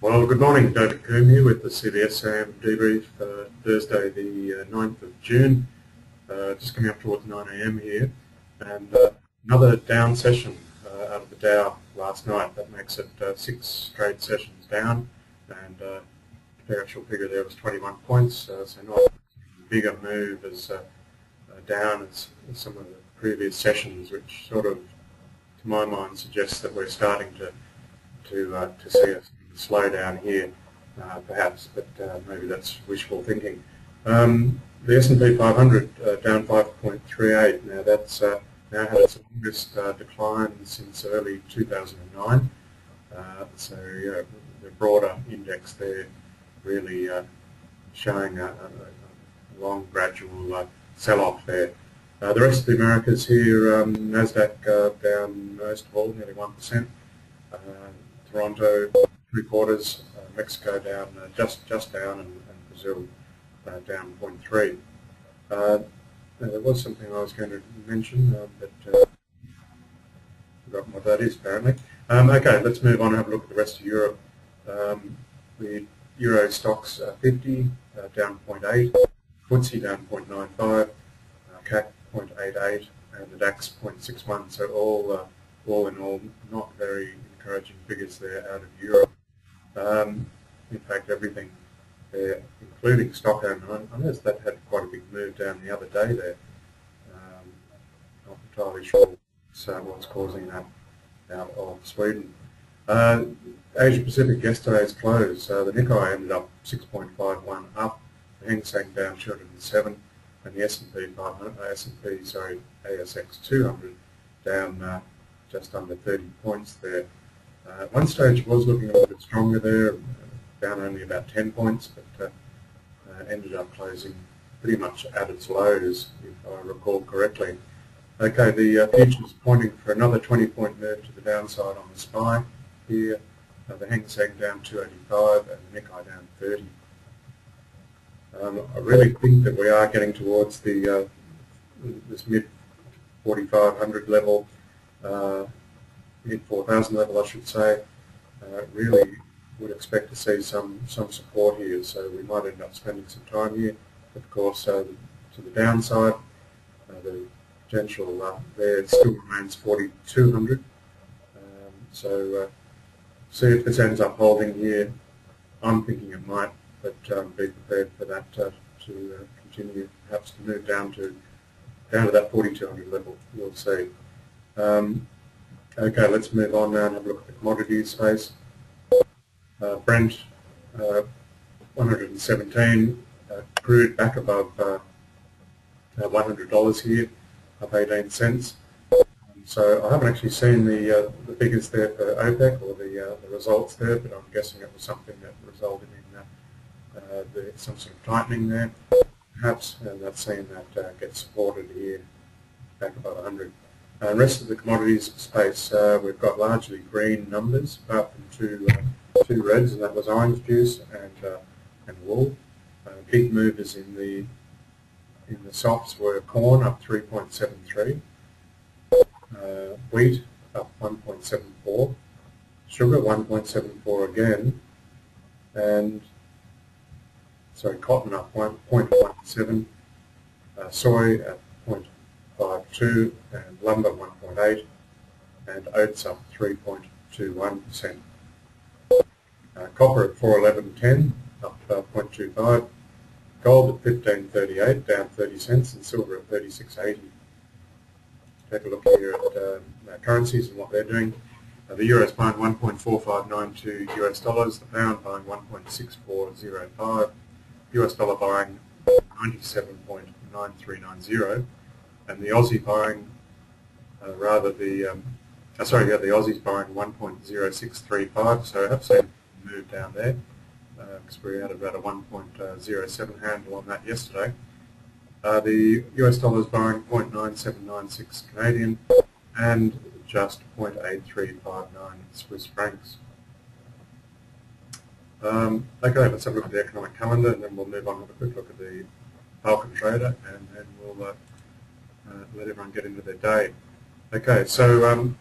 Well, good morning. David Combe here with the CBS Debrief, Thursday the 9th of June, just coming up towards 9 a.m. here, and another down session out of the Dow last night. That makes it 6 straight sessions down, and the actual figure there was 21 points, so not a bigger move as down as some of the previous sessions, which sort of, to my mind, suggests that we're starting to see a slowdown here, perhaps, but maybe that's wishful thinking. The S&P 500 down 5.38. Now that's now had its longest decline since early 2009. So yeah, the broader index there really showing a long gradual sell-off there. The rest of the Americas here, Nasdaq down most of all, nearly 1%. Toronto 3/4, Mexico down just down, and Brazil down 0.3. There was something I was going to mention, but forgotten what that is apparently. Okay, let's move on and have a look at the rest of Europe. The Euro Stocks 50 down 0.8, FTSE down 0.95, CAC 0.88, and the DAX 0.61. So all in all, not very encouraging figures there out of Europe. In fact, everything there, including Stockholm, and I noticed that had quite a big move down the other day there. Not entirely sure what's causing that out of Sweden. Asia Pacific yesterday's close. The Nikkei ended up 6.51 up, the Hang Seng down 207, and the ASX 200 down just under 30 points there. At one stage it was looking a little bit stronger there, down only about 10 points, but ended up closing pretty much at its lows, if I recall correctly. Okay, the futures pointing for another 20-point move to the downside on the SPY here. The Hang Seng down 285 and the Nikkei down 30. I really think that we are getting towards the this mid 4,500 level, mid 4,000 level, I should say. Really would expect to see some support here, so we might end up spending some time here. Of course, to the downside, the potential there still remains 4,200. So see if this ends up holding here. I'm thinking it might, but be prepared for that to continue, perhaps to move down to that 4,200 level. We'll see. Okay, let's move on now and have a look at the commodities space. Brent 117, crude back above $100 here, up 18 cents. So I haven't actually seen the figures there for OPEC or the results there, but I'm guessing it was something that resulted in some sort of tightening there, perhaps, and that's seeing that get supported here back above 100. The rest of the commodities space, we've got largely green numbers, apart from two reds, and that was orange juice and wool. Big movers in the softs were corn up 3.73, wheat up 1.74, sugar 1.74 again, and cotton up 1.17, soy at 0.52, and lumber 1.8, and oats up 3.21%. Copper at 411.10, up 0.25. Gold at 15.38, down 30 cents, and silver at 36.80. Take a look here at currencies and what they're doing. The euro is buying 1.4592 US dollars, the pound buying 1.6405, US dollar buying 97.9390, and the Aussie buying, the Aussie's buying 1.0635, so I have seen a move down there, because we had about a 1.07 handle on that yesterday. The US dollar is buying 0.9796 Canadian and just 0.8359 Swiss francs. Okay, let's have a look at the economic calendar, and then we'll move on and have a quick look at the Falcon Trader, and then we'll let everyone get into their day. Okay, so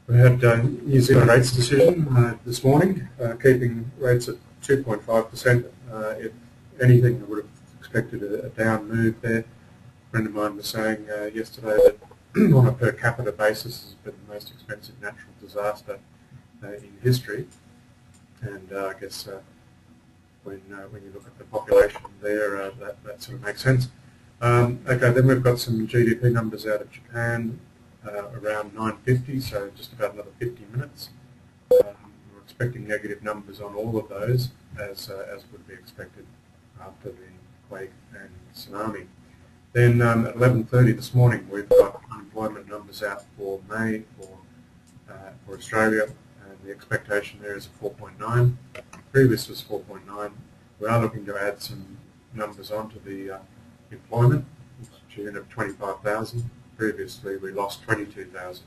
We had New Zealand rates decision this morning, keeping rates at 2.5%. If anything, I would have expected a down move there. A friend of mine was saying yesterday that on a per capita basis has been the most expensive natural disaster in history. And I guess when you look at the population there, that sort of makes sense. Okay, then we've got some GDP numbers out of Japan. Around 9:50, so just about another 50 minutes. We're expecting negative numbers on all of those, as would be expected after the quake and tsunami. Then at 11:30 this morning, we've got unemployment numbers out for May for Australia, and the expectation there is 4.9. Previous was 4.9. We are looking to add some numbers onto the employment, which is June of 25,000. Previously, we lost 22,000.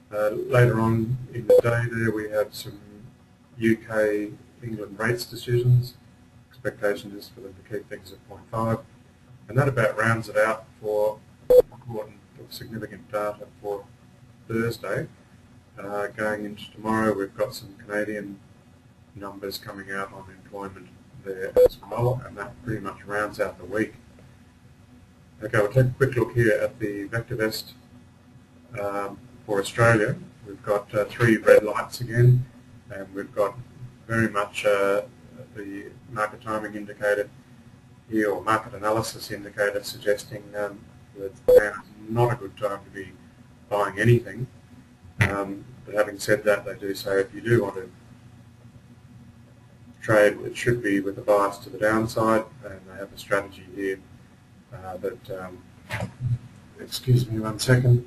Later on in the day there, we have some UK England rates decisions. Expectation is for them to keep things at 0.5. And that about rounds it out for important or significant data for Thursday. Going into tomorrow, we've got some Canadian numbers coming out on employment there as well, and that pretty much rounds out the week. Okay, we'll take a quick look here at the VectorVest for Australia. We've got 3 red lights again, and we've got very much the market timing indicator here, or market analysis indicator, suggesting that now is not a good time to be buying anything. But having said that, they do say if you do want to trade, it should be with a bias to the downside, and they have a strategy here excuse me one second,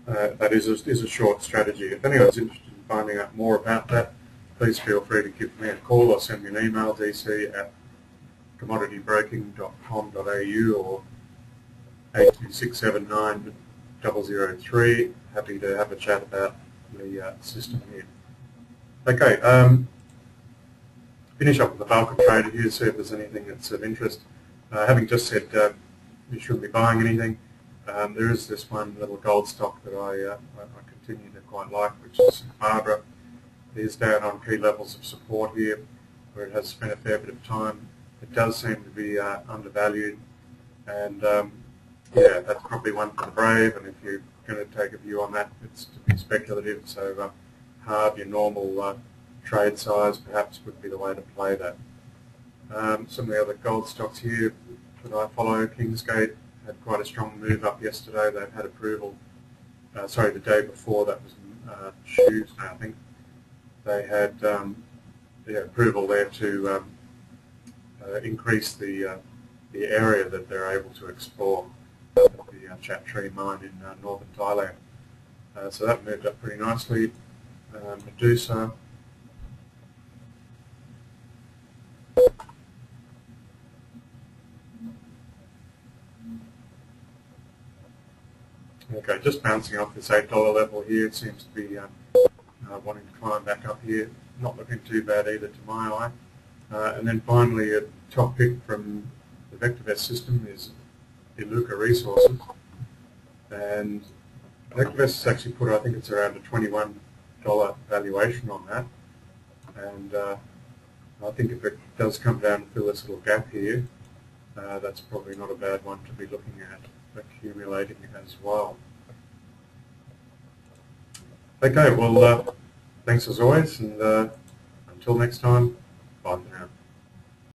that is a short strategy. If anyone's interested in finding out more about that, please feel free to give me a call or send me an email, dc@commoditybroking.com.au or 82679-003. Happy to have a chat about the system here. Okay, finish up with the bulk trader here, see if there's anything that's of interest. Having just said you shouldn't be buying anything, there is this one little gold stock that I continue to quite like, which is Barbara. It is down on key levels of support here, where it has spent a fair bit of time. It does seem to be undervalued, and yeah, that's probably one for the brave, and if you're going to take a view on that, it's to be speculative, so halve your normal trade size perhaps would be the way to play that. Some of the other gold stocks here that I follow, Kingsgate had quite a strong move up yesterday. They've had approval, the day before, that was Tuesday I think. They had approval there to increase the area that they're able to explore at the Chat Tree mine in northern Thailand. So that moved up pretty nicely. Medusa. Okay, just bouncing off this $8 level here. It seems to be wanting to climb back up here. Not looking too bad either to my eye. And then finally, a top pick from the VectorVest system is Iluka Resources. And VectorVest has actually put, I think it's around a $21 valuation on that. And I think if it does come down and fill this little gap here, that's probably not a bad one to be looking at accumulating as well. Okay, well, thanks as always, and until next time, bye for now.